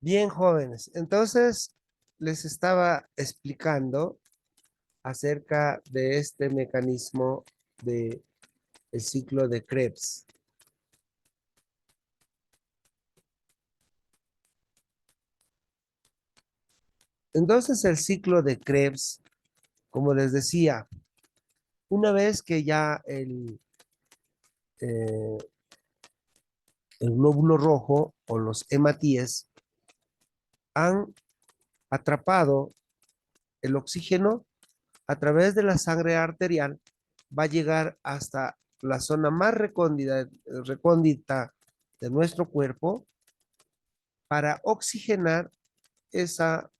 Bien, jóvenes. Entonces, les estaba explicando acerca de este mecanismo de el ciclo de Krebs. Entonces, el ciclo de Krebs, como les decía, una vez que ya eh, el glóbulo rojo o los hematíes han atrapado el oxígeno a través de la sangre arterial, va a llegar hasta la zona más recóndita de nuestro cuerpo para oxigenar esa,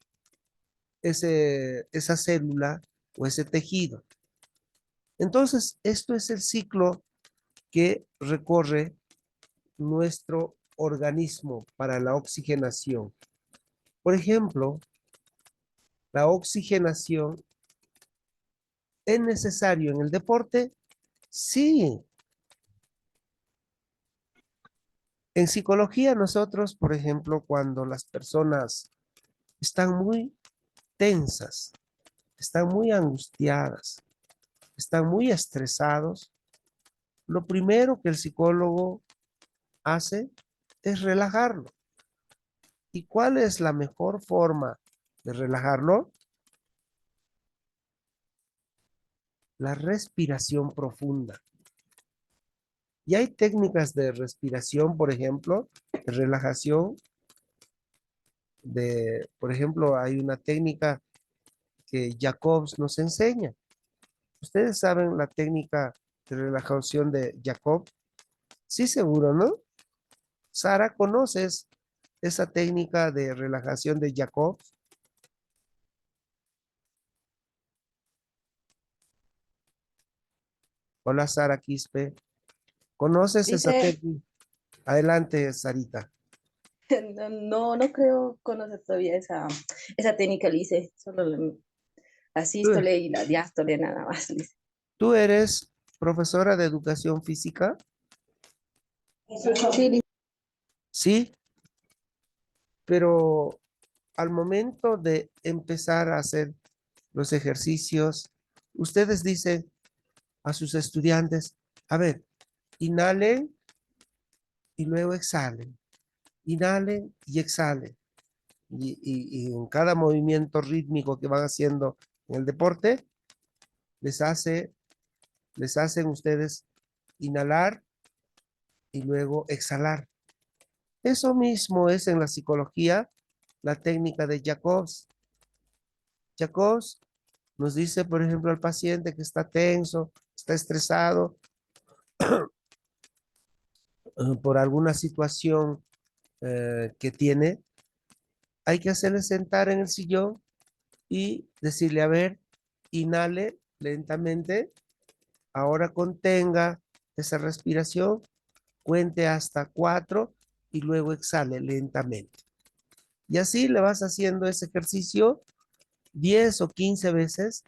esa célula o ese tejido. Entonces, esto es el ciclo que recorre nuestro organismo para la oxigenación. Por ejemplo, la oxigenación es necesario en el deporte. Sí, en psicología nosotros, por ejemplo, cuando las personas están muy tensas, están muy angustiadas, están muy estresados, lo primero que el psicólogo hace es relajarlo. ¿Y cuál es la mejor forma de relajarlo? La respiración profunda. Y hay técnicas de respiración, por ejemplo, de relajación, por ejemplo, hay una técnica que Jacobs nos enseña. Ustedes saben la técnica de relajación de Jacob. Sí, seguro, ¿no? Sara, ¿conoces esa técnica de relajación de Jacob? Hola, Sara Quispe. ¿Conoces esa Dice, técnica? Adelante, Sarita. no creo conocer todavía esa técnica, Lice, solo la ¿Tú, asístole y la diástole nada más, Lice. tú eres profesora de educación física? Sí, Lice. Sí, pero al momento de empezar a hacer los ejercicios, ustedes dicen a sus estudiantes, a ver, inhalen y luego exhalen, inhalen y exhalen. Y en cada movimiento rítmico que van haciendo en el deporte, les hace, les hacen ustedes inhalar y luego exhalar. Eso mismo es en la psicología, la técnica de Jacobs. Jacobs nos dice, por ejemplo, al paciente que está tenso, está estresado por alguna situación que tiene, hay que hacerle sentar en el sillón y decirle, a ver, inhale lentamente, ahora contenga esa respiración, cuente hasta 4 y luego exhale lentamente. Y así le vas haciendo ese ejercicio 10 o 15 veces,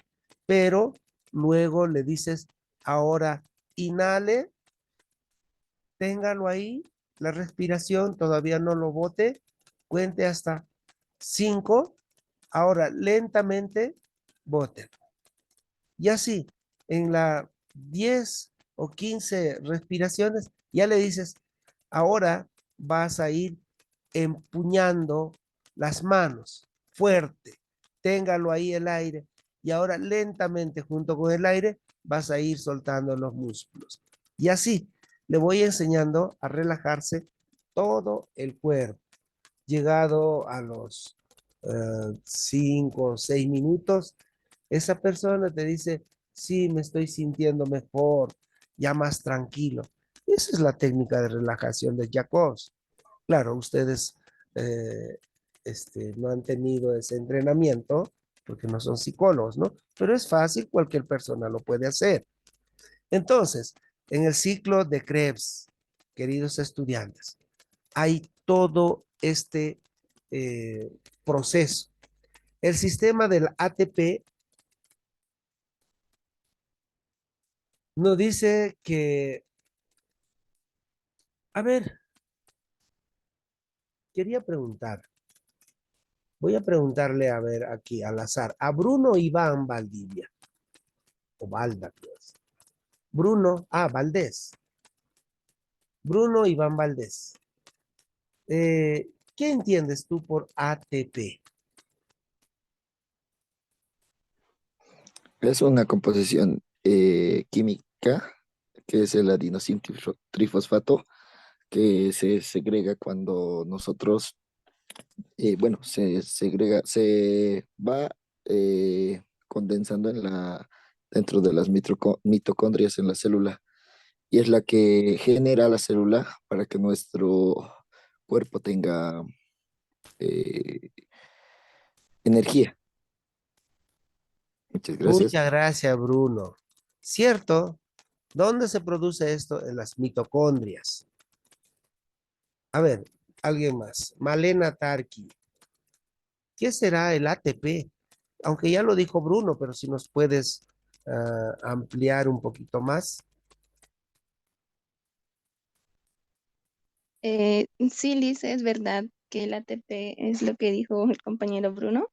pero luego le dices, ahora inhale, téngalo ahí, la respiración todavía no lo bote, cuente hasta 5, ahora lentamente bote. Y así, en la 10 o 15 respiraciones, ya le dices, ahora vas a ir empuñando las manos fuerte, téngalo ahí el aire, y ahora lentamente junto con el aire vas a ir soltando los músculos. Y así le voy enseñando a relajarse todo el cuerpo. Llegado a los 5 o 6 minutos, esa persona te dice, sí, me estoy sintiendo mejor, ya más tranquilo. Esa es la técnica de relajación de Jacobs. Claro, ustedes eh, no han tenido ese entrenamiento porque no son psicólogos, ¿no? Pero es fácil, cualquier persona lo puede hacer. Entonces, en el ciclo de Krebs, queridos estudiantes, hay todo este eh, proceso. El sistema del ATP nos dice que, a ver, quería preguntar, Voy a preguntarle, a ver, aquí al azar, a Bruno Iván Valdivia, o Valda, pues. Bruno, Valdés. Bruno Iván Valdés. ¿Qué entiendes tú por ATP? Es una composición química que es el adenosín trifosfato que se segrega cuando nosotros, bueno, se segrega, se va condensando dentro de las mitocondrias en la célula y es la que genera la célula para que nuestro cuerpo tenga eh, energía. Muchas gracias. Muchas gracias, Bruno. ¿Cierto? ¿Dónde se produce esto? En las mitocondrias. A ver, alguien más. Malena Tarki. ¿Qué será el ATP? Aunque ya lo dijo Bruno, pero si nos puedes ampliar un poquito más. Sí, Liz, es verdad que el ATP es lo que dijo el compañero Bruno.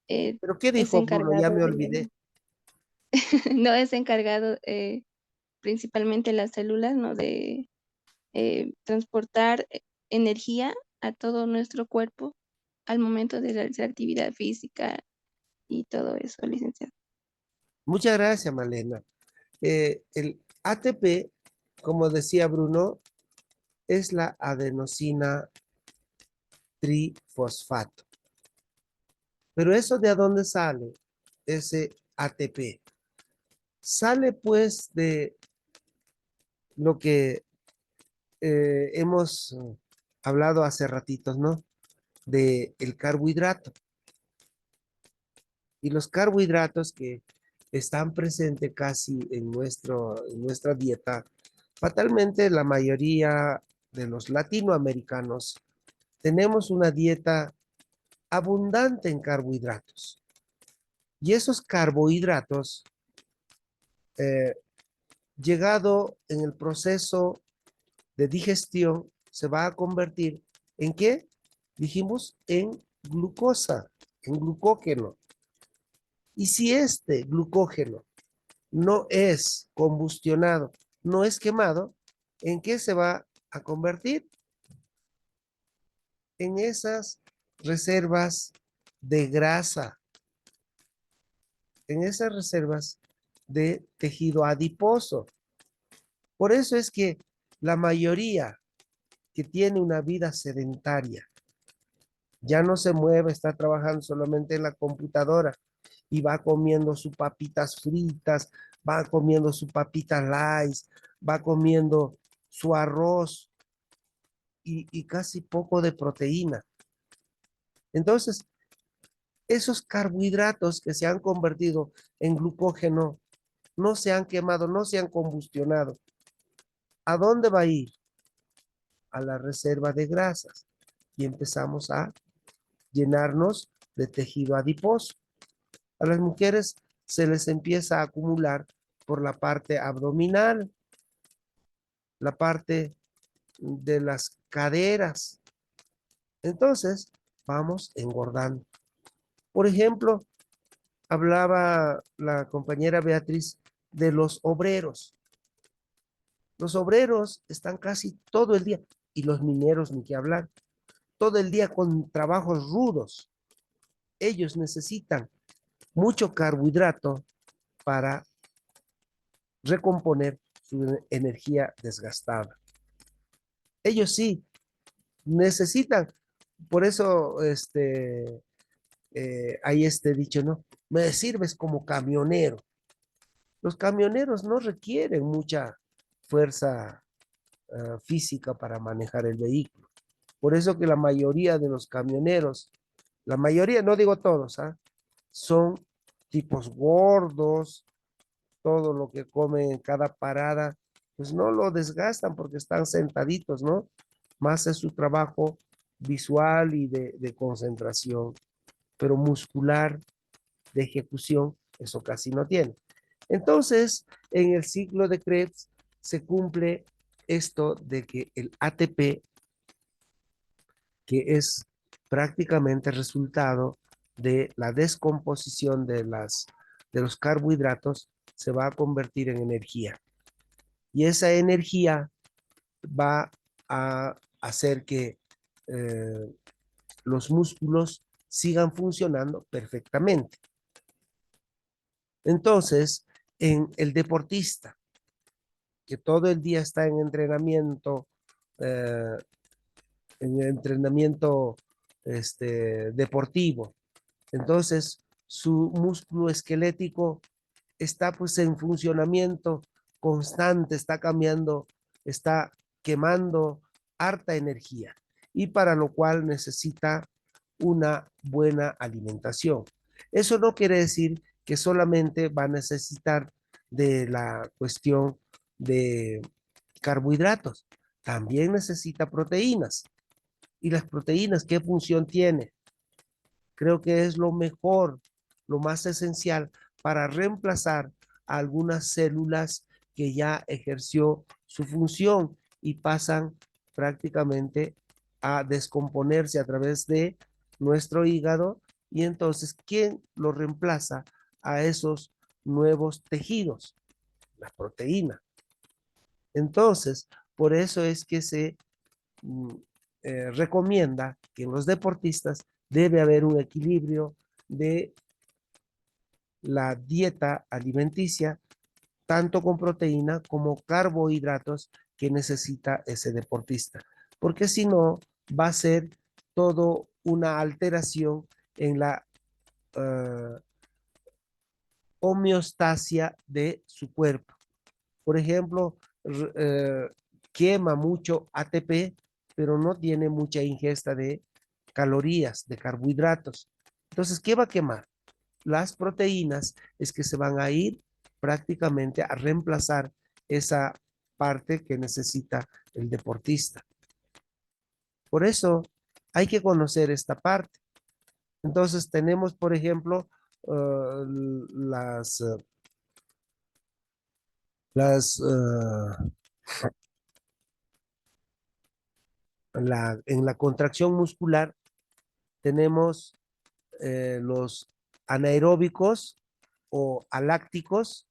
eh, ¿Pero qué es dijo Bruno? Ya encargado me de, olvidé. no es encargado principalmente las células, ¿no? De transportar energía a todo nuestro cuerpo al momento de realizar actividad física y todo eso, licenciado. Muchas gracias, Malena. El ATP, como decía Bruno, es la adenosina trifosfato. Pero eso de dónde sale, ese ATP. Sale pues de lo que hemos hablado hace ratitos, ¿no? De el carbohidrato. Y los carbohidratos que están presentes casi en nuestra dieta, fatalmente la mayoría de los latinoamericanos tenemos una dieta abundante en carbohidratos. Y esos carbohidratos, eh, llegado en el proceso de digestión, se va a convertir en ¿qué? Dijimos en glucosa, en glucógeno. Y si este glucógeno no es combustionado, no es quemado, ¿en qué se va a convertir? En esas reservas de grasa, en esas reservas de tejido adiposo. Por eso es que la mayoría que tiene una vida sedentaria ya no se mueve, está trabajando solamente en la computadora y va comiendo sus papitas fritas, va comiendo sus papitas light, va comiendo su arroz y casi poco de proteína. Entonces, esos carbohidratos que se han convertido en glucógeno no se han quemado, no se han combustionado. ¿A dónde va a ir? A la reserva de grasas. Y empezamos a llenarnos de tejido adiposo. A las mujeres se les empieza a acumular por la parte abdominal, la parte de las caderas. Entonces, vamos engordando. Por ejemplo, hablaba la compañera Beatriz de los obreros. Los obreros están casi todo el día, y los mineros ni qué hablar, todo el día con trabajos rudos. Ellos necesitan mucho carbohidrato para recomponer su energía desgastada. Ellos sí necesitan, por eso hay este dicho, ¿no? Me sirves como camionero. Los camioneros no requieren mucha fuerza física para manejar el vehículo. Por eso que la mayoría de los camioneros, la mayoría, no digo todos, son tipos gordos, todo lo que comen en cada parada, pues no lo desgastan porque están sentaditos, ¿no? Más es su trabajo visual y de concentración, pero muscular, de ejecución, eso casi no tiene. Entonces, en el ciclo de Krebs se cumple esto de que el ATP, que es prácticamente resultado de la descomposición de los carbohidratos se va a convertir en energía. Y esa energía va a hacer que eh, los músculos sigan funcionando perfectamente. Entonces, en el deportista que todo el día está eh, en entrenamiento deportivo, entonces su músculo esquelético está pues en funcionamiento constante, está cambiando, está quemando harta energía y para lo cual necesita una buena alimentación. Eso no quiere decir que solamente va a necesitar de la cuestión de carbohidratos, también necesita proteínas. ¿Y las proteínas qué función tienen? Creo que es lo mejor, lo más esencial para reemplazar a algunas células que ya ejerció su función y pasan prácticamente a descomponerse a través de nuestro hígado y entonces, ¿quién lo reemplaza a esos nuevos tejidos? La proteína. Entonces, por eso es que se mm, recomienda que en los deportistas debe haber un equilibrio de la dieta alimenticia, tanto con proteína como carbohidratos que necesita ese deportista, porque si no va a ser todo una alteración en la uh, homeostasia de su cuerpo. Por ejemplo, quema mucho ATP, pero no tiene mucha ingesta de calorías, de carbohidratos. Entonces, ¿qué va a quemar? Las proteínas es que se van a ir prácticamente a reemplazar esa parte que necesita el deportista. Por eso hay que conocer esta parte. Entonces tenemos, por ejemplo, las, las en la contracción muscular tenemos los anaeróbicos o alácticos,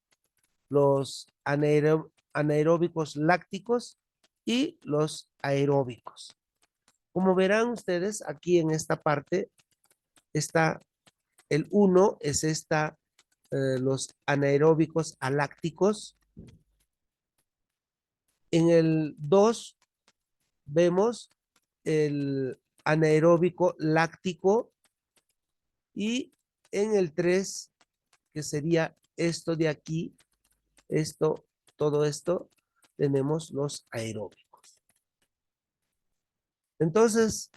los anaeróbicos lácticos y los aeróbicos. Como verán ustedes, aquí en esta parte está el 1, es los anaeróbicos alácticos. En el 2 vemos el anaeróbico láctico y en el 3, que sería esto de aquí, todo esto, tenemos los aeróbicos. Entonces,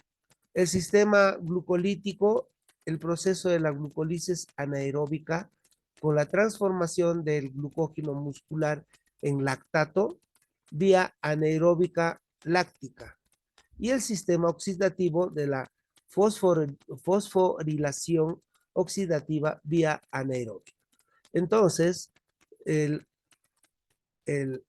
el sistema glucolítico, el proceso de la glucólisis anaeróbica, con la transformación del glucógeno muscular en lactato, vía anaeróbica láctica, y el sistema oxidativo de la fosforilación oxidativa vía anaeróbica. Entonces, el, el,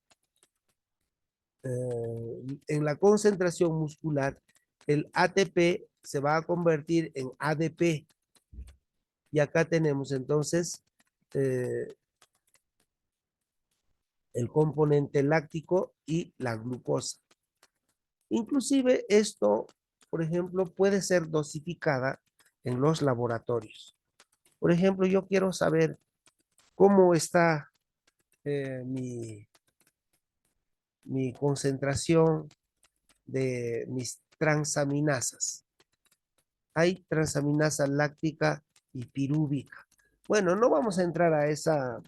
en la concentración muscular, el ATP se va a convertir en ADP. Y acá tenemos entonces el componente láctico y la glucosa. Inclusive esto, por ejemplo, puede ser dosificada en los laboratorios. Por ejemplo, yo quiero saber cómo está mi concentración de mis transaminasas. Hay transaminasa láctica y pirúvica. Bueno, no vamos a entrar a esa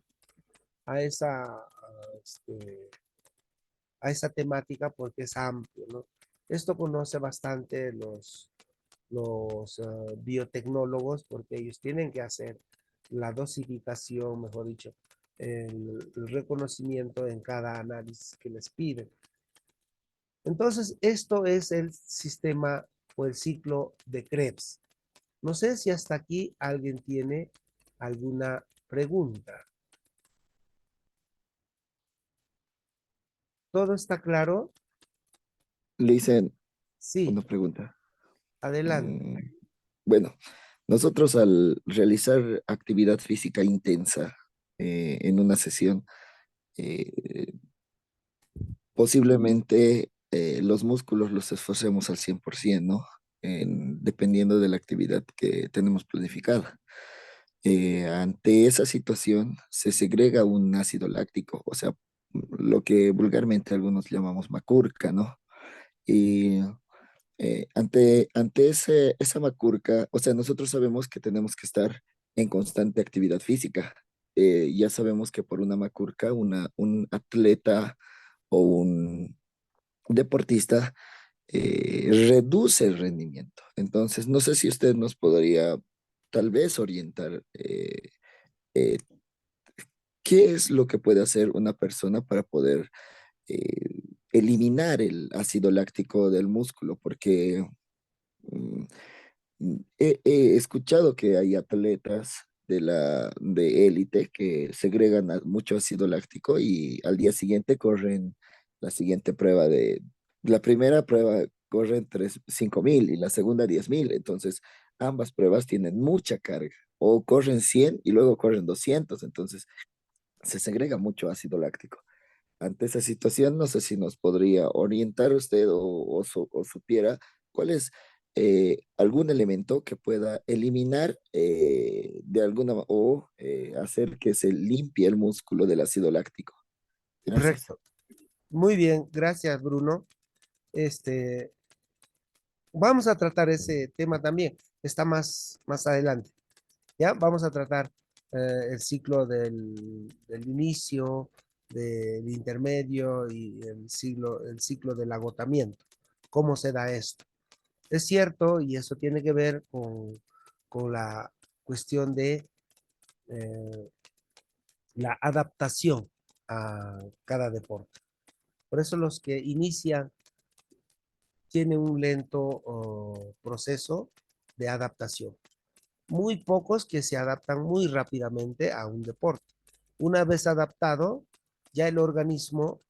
este, a esa temática porque es amplio, ¿no? Esto conoce bastante los biotecnólogos porque ellos tienen que hacer la dosificación, mejor dicho, el reconocimiento en cada análisis que les piden. Entonces, esto es el sistema o el ciclo de Krebs. No sé si hasta aquí alguien tiene alguna pregunta. ¿Todo está claro? Le dicen Sí, una pregunta. adelante. bueno, nosotros al realizar actividad física intensa en una sesión, eh, posiblemente los músculos los esforcemos al 100%, ¿no? Dependiendo de la actividad que tenemos planificada. Ante esa situación se segrega un ácido láctico, o sea, lo que vulgarmente algunos llamamos macurca, ¿no? Y esa macurca, o sea, nosotros sabemos que tenemos que estar en constante actividad física. Ya sabemos que por una macurca, un atleta o un deportista reduce el rendimiento. Entonces, no sé si usted nos podría tal vez orientar eh, qué es lo que puede hacer una persona para poder eliminar el ácido láctico del músculo, porque mm, he escuchado que hay atletas de élite que segregan mucho ácido láctico y al día siguiente corren la siguiente prueba la primera prueba corren 5.000 y la segunda 10.000. Entonces, ambas pruebas tienen mucha carga. O corren 100 y luego corren 200. Entonces, se segrega mucho ácido láctico. Ante esa situación, no sé si nos podría orientar usted o supiera cuál es algún elemento que pueda eliminar hacer que se limpie el músculo del ácido láctico. Gracias. Correcto. Muy bien, gracias, Bruno. Este, vamos a tratar ese tema también. Está más adelante. Ya, vamos a tratar el ciclo del inicio, del intermedio y el ciclo del agotamiento. ¿Cómo se da esto? Es cierto, y eso tiene que ver con la cuestión de eh, la adaptación a cada deporte. Por eso los que inician tienen un lento proceso de adaptación. Muy pocos que se adaptan muy rápidamente a un deporte. Una vez adaptado, ya el organismo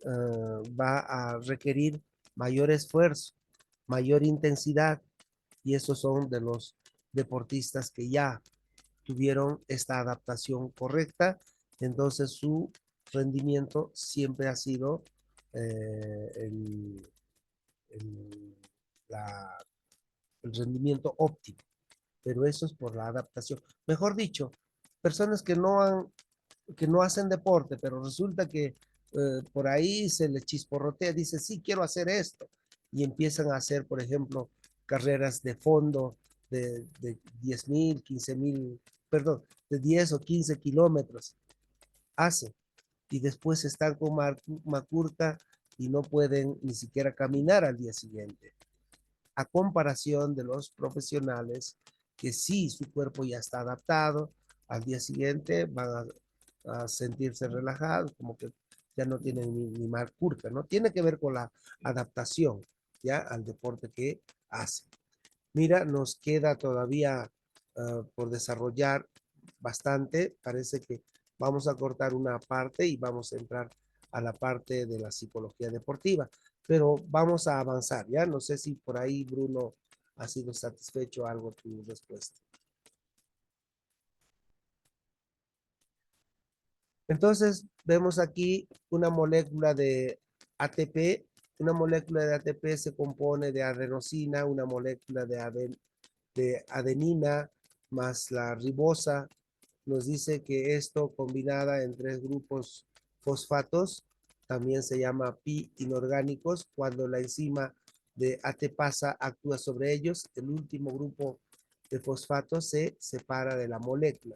va a requerir mayor esfuerzo, mayor intensidad, y esos son de los deportistas que ya tuvieron esta adaptación correcta, entonces su rendimiento siempre ha sido el, la, el rendimiento óptimo, pero eso es por la adaptación. Mejor dicho, personas que no hacen deporte, pero resulta que por ahí se les chisporrotea, dice, sí, quiero hacer esto, y empiezan a hacer, por ejemplo, carreras de fondo de 10.000, 15.000, perdón, de 10 o 15 kilómetros, hacen, y después están con macurca y no pueden ni siquiera caminar al día siguiente, a comparación de los profesionales que sí, su cuerpo ya está adaptado, al día siguiente van a sentirse relajados, como que ya no tienen ni mal curva, ¿no? Tiene que ver con la adaptación, ¿ya? Al deporte que hacen. Mira, nos queda todavía por desarrollar bastante. Parece que vamos a cortar una parte y vamos a entrar a la parte de la psicología deportiva, pero vamos a avanzar, ¿ya? No sé si por ahí, Bruno, ha sido satisfecho algo tu respuesta. Entonces, vemos aquí una molécula de ATP. Una molécula de ATP se compone de adenosina, una molécula de adenina más la ribosa. Nos dice que esto combinada en 3 grupos fosfatos también se llama pi inorgánicos. Cuando la enzima de ATPasa actúa sobre ellos, el último grupo de fosfatos se separa de la molécula.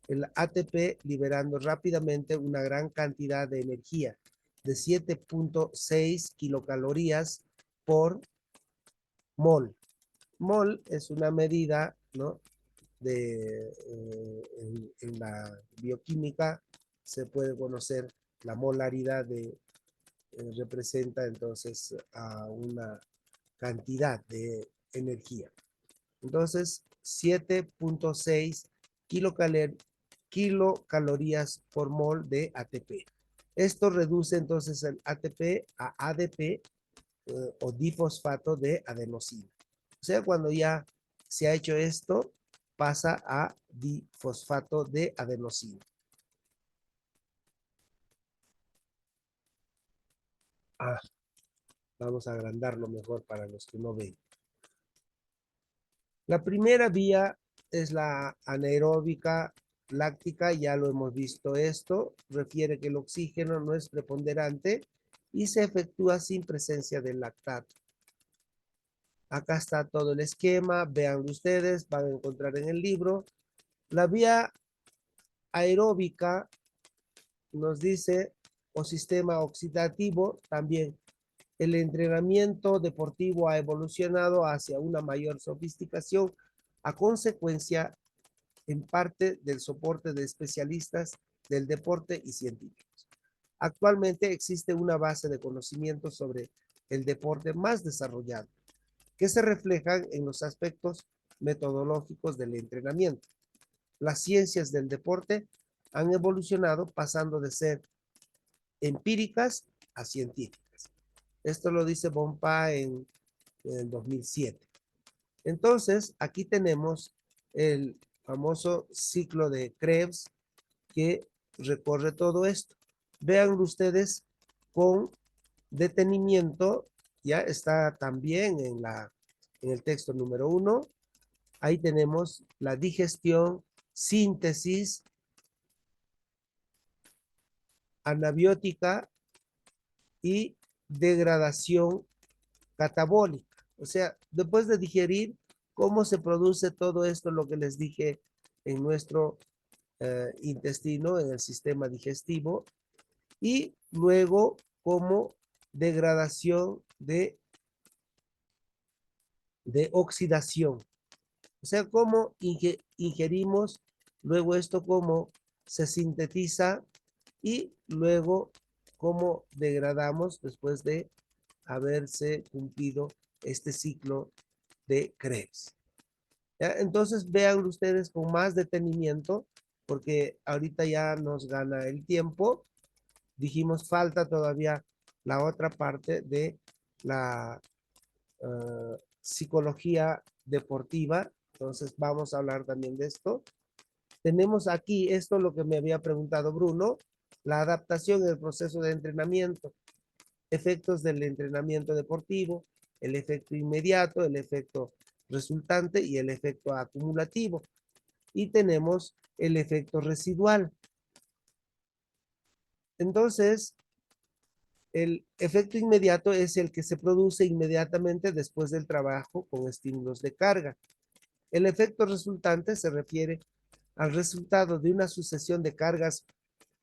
El ATP liberando rápidamente una gran cantidad de energía de 7.6 kilocalorías por mol. Mol es una medida, ¿no? En la bioquímica se puede conocer la molaridad representa entonces a una cantidad de energía. Entonces, 7.6 kilocalorías por mol de ATP. Esto reduce entonces el ATP a ADP o difosfato de adenosina. O sea, cuando ya se ha hecho esto, pasa a difosfato de adenosina. Vamos a agrandarlo mejor para los que no ven. La primera vía es la anaeróbica láctica, ya lo hemos visto esto, refiere que el oxígeno no es preponderante y se efectúa sin presencia del lactato. Acá está todo el esquema, véanlo ustedes, van a encontrar en el libro. La vía aeróbica nos dice, o sistema oxidativo, también el entrenamiento deportivo ha evolucionado hacia una mayor sofisticación a consecuencia en parte del soporte de especialistas del deporte y científicos. Actualmente existe una base de conocimientos sobre el deporte más desarrollado, que se reflejan en los aspectos metodológicos del entrenamiento. Las ciencias del deporte han evolucionado pasando de ser empíricas a científicas. Esto lo dice Bompa en el 2007. Entonces, aquí tenemos el famoso ciclo de Krebs que recorre todo esto. Véanlo ustedes con detenimiento, ya está también en el texto número 1. Ahí tenemos la digestión, síntesis, anabiótica y degradación catabólica. O sea, después de digerir, cómo se produce todo esto, lo que les dije en nuestro intestino, en el sistema digestivo, y luego como degradación de oxidación. O sea, cómo ingerimos, luego esto cómo se sintetiza y luego cómo degradamos después de haberse cumplido este ciclo de Krebs. ¿Ya? Entonces vean ustedes con más detenimiento, porque ahorita ya nos gana el tiempo. Dijimos, falta todavía la otra parte de la psicología deportiva. Entonces vamos a hablar también de esto. Tenemos aquí esto lo que me había preguntado Bruno, la adaptación en el proceso de entrenamiento, efectos del entrenamiento deportivo, el efecto inmediato, el efecto resultante y el efecto acumulativo. Y tenemos el efecto residual. Entonces, el efecto inmediato es el que se produce inmediatamente después del trabajo con estímulos de carga. El efecto resultante se refiere al resultado de una sucesión de cargas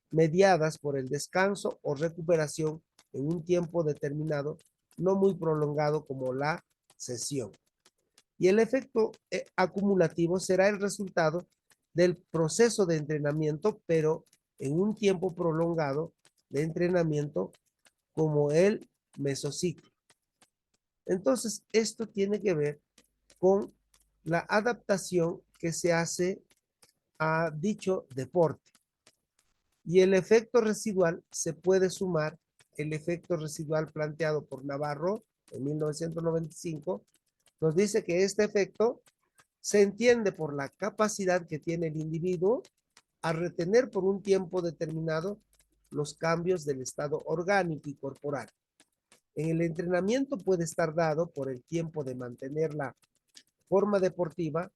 mediadas por el descanso o recuperación en un tiempo determinado, no muy prolongado como la sesión. Y el efecto acumulativo será el resultado del proceso de entrenamiento, pero en un tiempo prolongado de entrenamiento como el mesociclo. Entonces, esto tiene que ver con la adaptación que se hace a dicho deporte. Y el efecto residual se puede sumar el efecto residual planteado por Navarro en 1995. Nos dice que este efecto se entiende por la capacidad que tiene el individuo a retener por un tiempo determinado los cambios del estado orgánico y corporal. En el entrenamiento puede estar dado por el tiempo de mantener la forma deportiva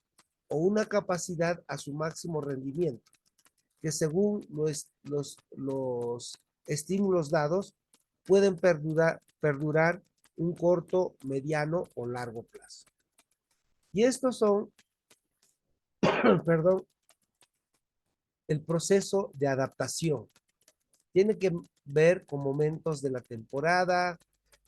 o una capacidad a su máximo rendimiento, que según los estímulos dados pueden perdurar un corto, mediano o largo plazo. Y estos son, perdón, el proceso de adaptación. Tiene que ver con momentos de la temporada,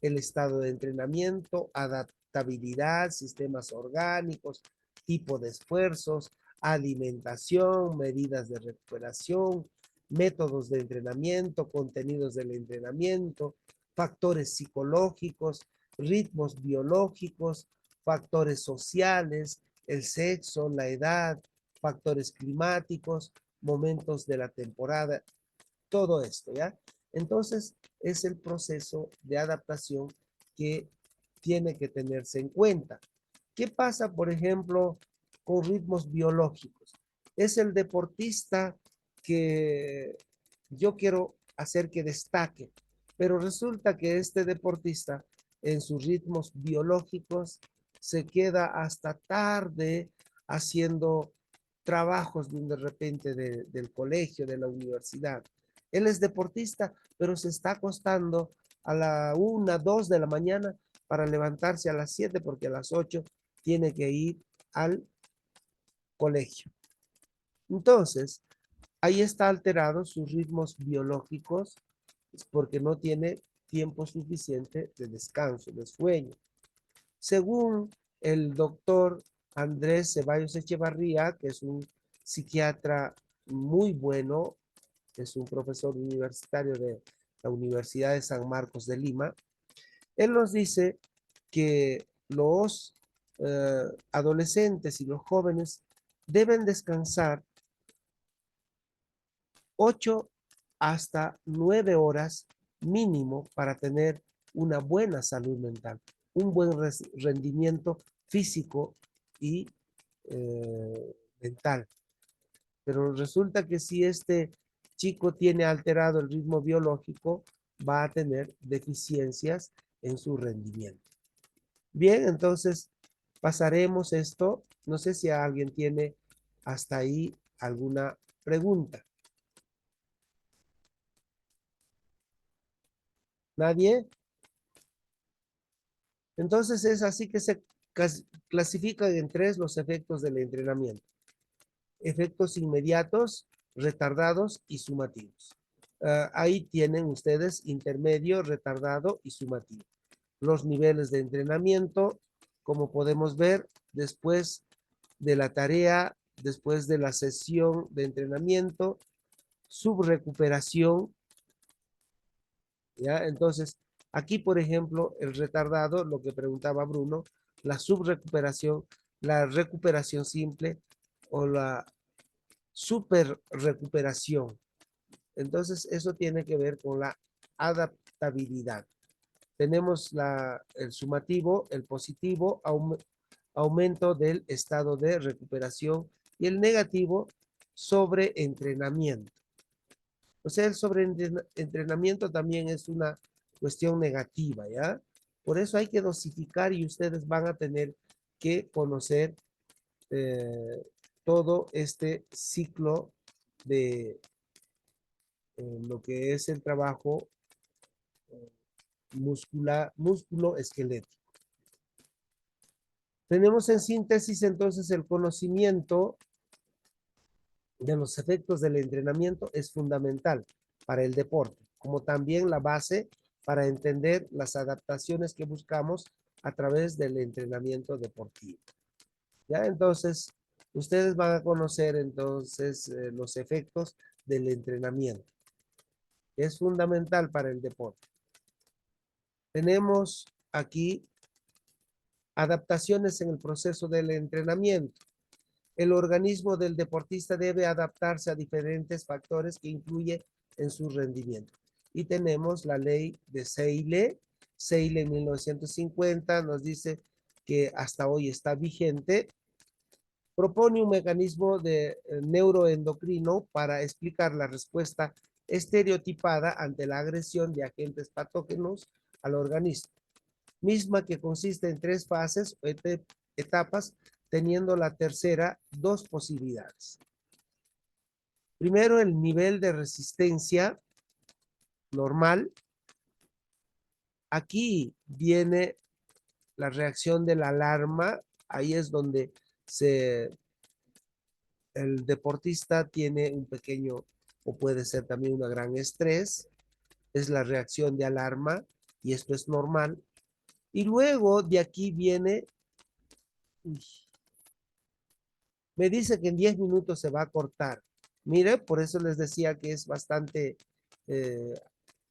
el estado de entrenamiento, adaptabilidad, sistemas orgánicos, tipo de esfuerzos, alimentación, medidas de recuperación, métodos de entrenamiento, contenidos del entrenamiento, factores psicológicos, ritmos biológicos, factores sociales, el sexo, la edad, factores climáticos, momentos de la temporada, todo esto, ¿ya? Entonces, es el proceso de adaptación que tiene que tenerse en cuenta. ¿Qué pasa, por ejemplo, con ritmos biológicos? Es el deportista que yo quiero hacer que destaque, pero resulta que este deportista en sus ritmos biológicos se queda hasta tarde haciendo trabajos de repente del colegio, de la universidad. Él es deportista, pero se está acostando a la 1, 2 de la mañana para levantarse a las 7 porque a las 8 tiene que ir al colegio. Entonces, ahí está alterado sus ritmos biológicos porque no tiene tiempo suficiente de descanso, de sueño. Según el doctor Andrés Ceballos Echevarría, que es un psiquiatra muy bueno, es un profesor universitario de la Universidad de San Marcos de Lima, él nos dice que los adolescentes y los jóvenes deben descansar 8 hasta 9 horas mínimo para tener una buena salud mental, un buen rendimiento físico y mental. Pero resulta que si este chico tiene alterado el ritmo biológico, va a tener deficiencias en su rendimiento. Bien, entonces pasaremos esto. No sé si alguien tiene hasta ahí alguna pregunta. ¿Nadie? Entonces es así que se clasifican en 3 los efectos del entrenamiento. Efectos inmediatos, retardados y sumativos. Ahí tienen ustedes intermedio, retardado y sumativo. Los niveles de entrenamiento, como podemos ver, después de la tarea, después de la sesión de entrenamiento, subrecuperación, ¿ya? Entonces, aquí, por ejemplo, el retardado, lo que preguntaba Bruno, la subrecuperación, la recuperación simple o la super recuperación. Entonces, eso tiene que ver con la adaptabilidad. Tenemos el sumativo, el positivo, aumento del estado de recuperación y el negativo, sobreentrenamiento. O sea, el sobreentrenamiento también es una cuestión negativa, ¿ya? Por eso hay que dosificar y ustedes van a tener que conocer todo este ciclo de lo que es el trabajo músculo esquelético. Tenemos en síntesis entonces el conocimiento de los efectos del entrenamiento es fundamental para el deporte, como también la base para entender las adaptaciones que buscamos a través del entrenamiento deportivo. ¿Ya? Entonces, ustedes van a conocer entonces los efectos del entrenamiento. Es fundamental para el deporte. Tenemos aquí adaptaciones en el proceso del entrenamiento. El organismo del deportista debe adaptarse a diferentes factores que influyen en su rendimiento. Y tenemos la ley de Seyle. Seyle en 1950 nos dice que hasta hoy está vigente. Propone un mecanismo de neuroendocrino para explicar la respuesta estereotipada ante la agresión de agentes patógenos al organismo, misma que consiste en 3 fases o etapas, teniendo la tercera 2 posibilidades. Primero, el nivel de resistencia normal. Aquí viene la reacción de la alarma. Ahí es donde el deportista tiene un pequeño, o puede ser también una gran estrés. Es la reacción de alarma y esto es normal. Y luego de aquí viene... Me dice que en 10 minutos se va a cortar. Mire, por eso les decía que es bastante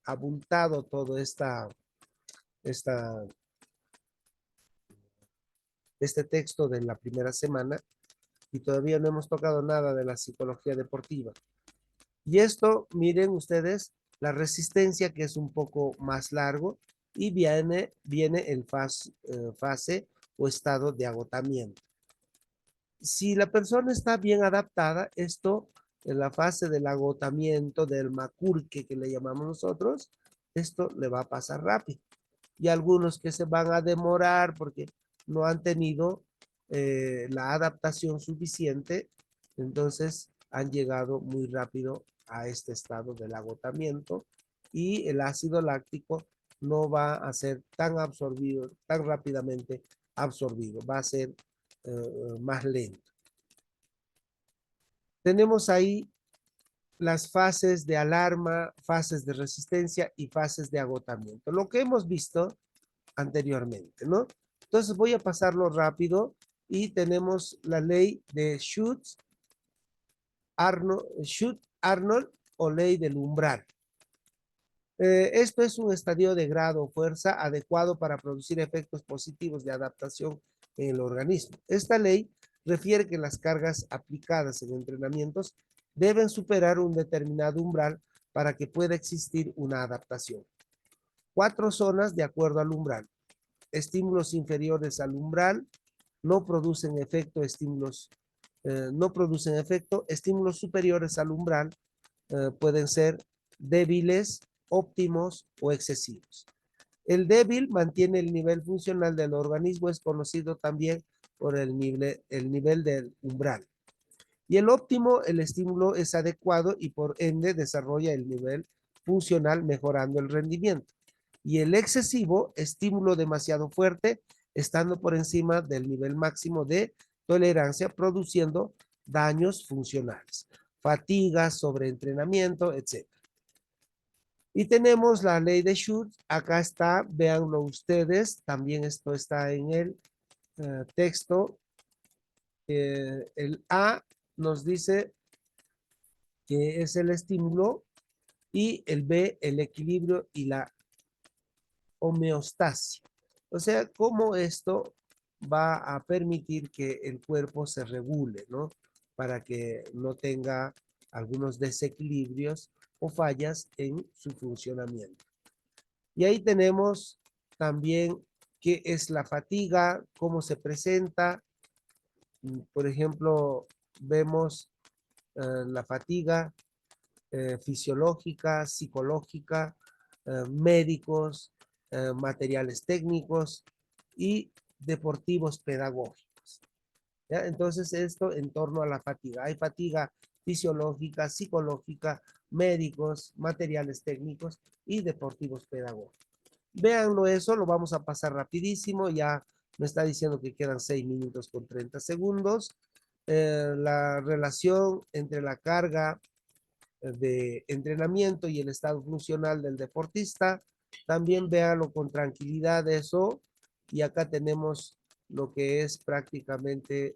abultado todo este texto de la primera semana y todavía no hemos tocado nada de la psicología deportiva. Y esto, miren ustedes, la resistencia que es un poco más largo y viene el fase o estado de agotamiento. Si la persona está bien adaptada, esto en la fase del agotamiento, del macurque que le llamamos nosotros, esto le va a pasar rápido. Y algunos que se van a demorar porque no han tenido la adaptación suficiente, entonces han llegado muy rápido a este estado del agotamiento y el ácido láctico no va a ser tan absorbido, tan rápidamente absorbido, va a ser más lento. Tenemos ahí las fases de alarma, fases de resistencia y fases de agotamiento. Lo que hemos visto anteriormente, ¿no? Entonces voy a pasarlo rápido y tenemos la ley de Schutz-Arnold o ley del umbral. Esto es un estadio de grado o fuerza adecuado para producir efectos positivos de adaptación en el organismo. Esta ley refiere que las cargas aplicadas en entrenamientos deben superar un determinado umbral para que pueda existir una adaptación. 4 zonas de acuerdo al umbral. Estímulos inferiores al umbral no producen efecto, estímulos superiores al umbral pueden ser débiles, óptimos o excesivos. El débil mantiene el nivel funcional del organismo, es conocido también por el nivel del umbral. Y el óptimo, el estímulo es adecuado y por ende desarrolla el nivel funcional mejorando el rendimiento. Y el excesivo, estímulo demasiado fuerte, estando por encima del nivel máximo de tolerancia, produciendo daños funcionales, fatiga, sobreentrenamiento, etc. Y tenemos la ley de Schutz, acá está, véanlo ustedes, también esto está en el texto. El A nos dice que es el estímulo y el B el equilibrio y la homeostasia. O sea, cómo esto va a permitir que el cuerpo se regule, ¿no? Para que no tenga algunos desequilibrios o fallas en su funcionamiento. Y ahí tenemos también qué es la fatiga, cómo se presenta. Por ejemplo, vemos la fatiga fisiológica, psicológica, médicos, materiales técnicos y deportivos pedagógicos. ¿Ya? Entonces, esto en torno a la fatiga. Hay fatiga fisiológica, psicológica, médicos, materiales técnicos y deportivos pedagógicos. Véanlo eso, lo vamos a pasar rapidísimo. Ya me está diciendo que quedan 6 minutos con 30 segundos. La relación entre la carga de entrenamiento y el estado funcional del deportista. También véanlo con tranquilidad eso. Y acá tenemos lo que es prácticamente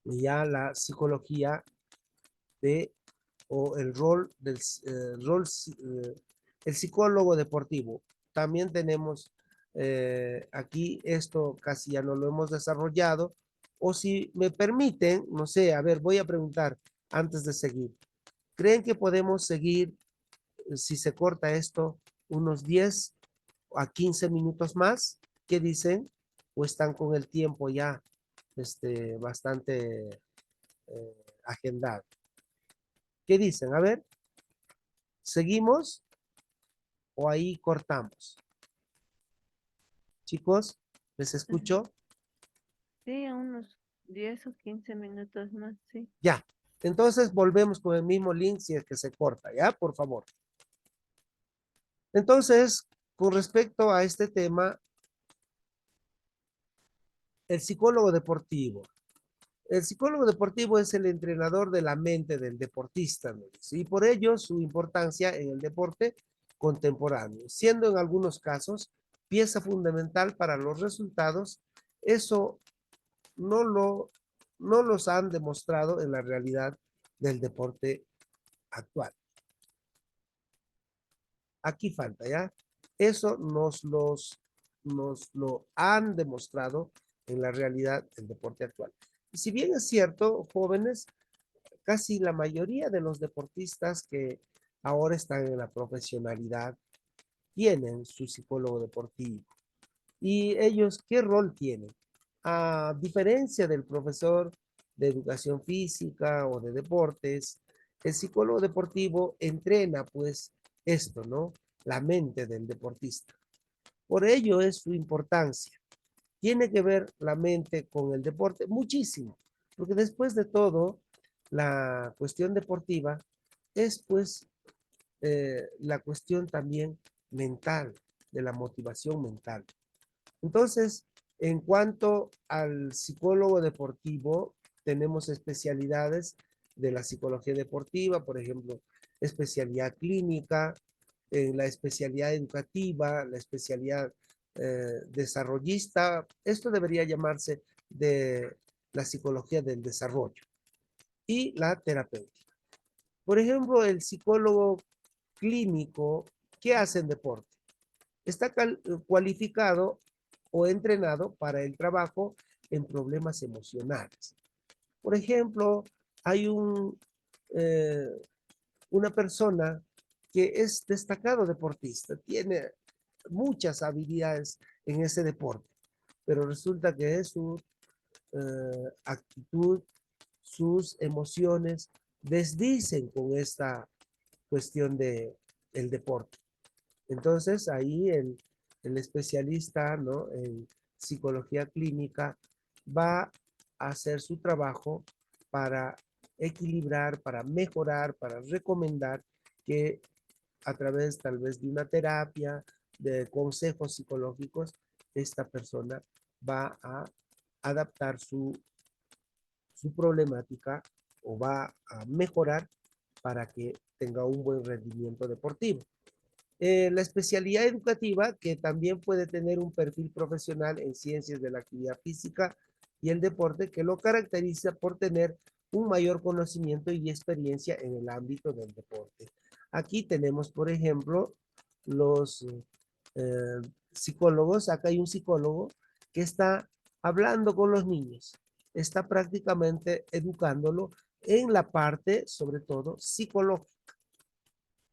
ya la psicología de o el rol del el psicólogo deportivo. También tenemos aquí esto casi ya no lo hemos desarrollado. O si me permiten, no sé, a ver, voy a preguntar antes de seguir. ¿Creen que podemos seguir, si se corta esto, unos 10 a 15 minutos más? ¿Qué dicen? ¿O están con el tiempo ya bastante agendado? ¿Qué dicen? A ver, ¿seguimos o ahí cortamos? Chicos, ¿les escucho? Sí, a unos 10 o 15 minutos más, sí. Ya. Entonces volvemos con el mismo link si es que se corta, ¿ya? Por favor. Entonces, con respecto a este tema, el psicólogo deportivo. El psicólogo deportivo es el entrenador de la mente del deportista, ¿no? Y por ello su importancia en el deporte contemporáneo, siendo en algunos casos pieza fundamental para los resultados. Eso no los han demostrado en la realidad del deporte actual. Aquí falta, ¿ya? Eso nos lo han demostrado en la realidad del deporte actual. Y si bien es cierto, jóvenes, casi la mayoría de los deportistas que ahora están en la profesionalidad tienen su psicólogo deportivo. ¿Y ellos qué rol tienen? A diferencia del profesor de educación física o de deportes, el psicólogo deportivo entrena pues esto, ¿no? La mente del deportista. Por ello es su importancia. Tiene que ver la mente con el deporte muchísimo, porque después de todo, la cuestión deportiva es pues la cuestión también mental, de la motivación mental. Entonces, en cuanto al psicólogo deportivo, tenemos especialidades de la psicología deportiva, por ejemplo, especialidad clínica, la especialidad educativa, la especialidad desarrollista. Esto debería llamarse de la psicología del desarrollo y la terapéutica. Por ejemplo, el psicólogo clínico, ¿qué hace en deporte? Está cualificado o entrenado para el trabajo en problemas emocionales. Por ejemplo, hay una persona que es destacado deportista, tiene muchas habilidades en ese deporte, pero resulta que su actitud, sus emociones desdicen con esta cuestión de el deporte. Entonces ahí el especialista, ¿no?, en psicología clínica va a hacer su trabajo para equilibrar, para mejorar, para recomendar que a través tal vez de una terapia, de consejos psicológicos, esta persona va a adaptar su problemática o va a mejorar para que tenga un buen rendimiento deportivo. La especialidad educativa, que también puede tener un perfil profesional en ciencias de la actividad física y el deporte, que lo caracteriza por tener un mayor conocimiento y experiencia en el ámbito del deporte. Aquí tenemos, por ejemplo, los psicólogos. Acá hay un psicólogo que está hablando con los niños, está prácticamente educándolo en la parte, sobre todo, psicológica,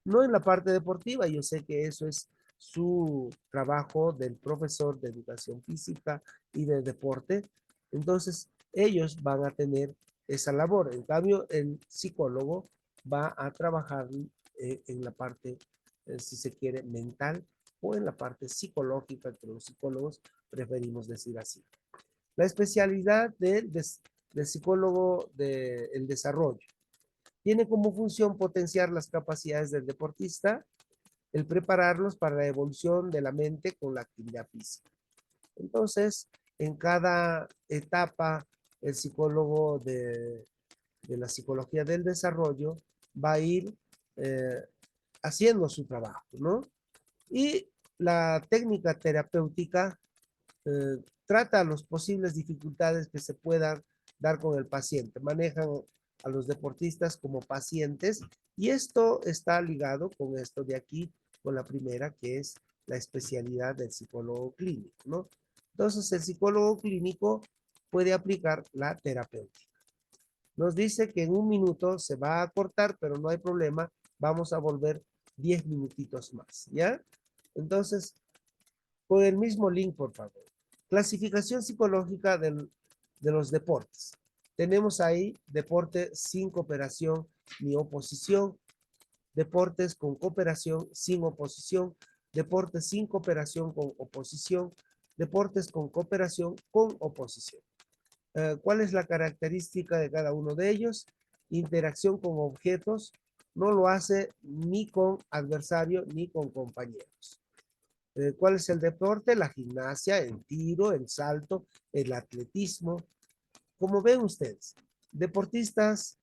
no en la parte deportiva. Yo sé que eso es su trabajo del profesor de educación física y de deporte. Entonces, ellos van a tener esa labor. En cambio, el psicólogo va a trabajar en la parte, si se quiere, mental o en la parte psicológica, que los psicólogos preferimos decir así. La especialidad del psicólogo del desarrollo tiene como función potenciar las capacidades del deportista, el prepararlos para la evolución de la mente con la actividad física. Entonces, en cada etapa, el psicólogo de la psicología del desarrollo va a ir eh, haciendo su trabajo, ¿no? Y la técnica terapéutica trata las posibles dificultades que se puedan dar con el paciente. Manejan a los deportistas como pacientes y esto está ligado con esto de aquí, con la primera, que es la especialidad del psicólogo clínico, ¿no? Entonces, el psicólogo clínico puede aplicar la terapéutica. Nos dice que en un minuto se va a cortar, pero no hay problema. Vamos a volver 10 minutitos más, ¿ya? Entonces, con el mismo link, por favor. Clasificación psicológica de los deportes. Tenemos ahí deporte sin cooperación ni oposición, deportes con cooperación sin oposición, deportes sin cooperación con oposición, deportes con cooperación con oposición. ¿Cuál es la característica de cada uno de ellos? Interacción con objetos, no lo hace ni con adversario ni con compañeros. ¿Cuál es el deporte? La gimnasia, el tiro, el salto, el atletismo. Como ven ustedes, deportistas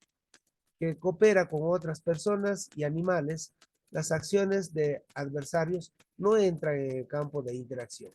que cooperan con otras personas y animales, las acciones de adversarios no entran en el campo de interacción.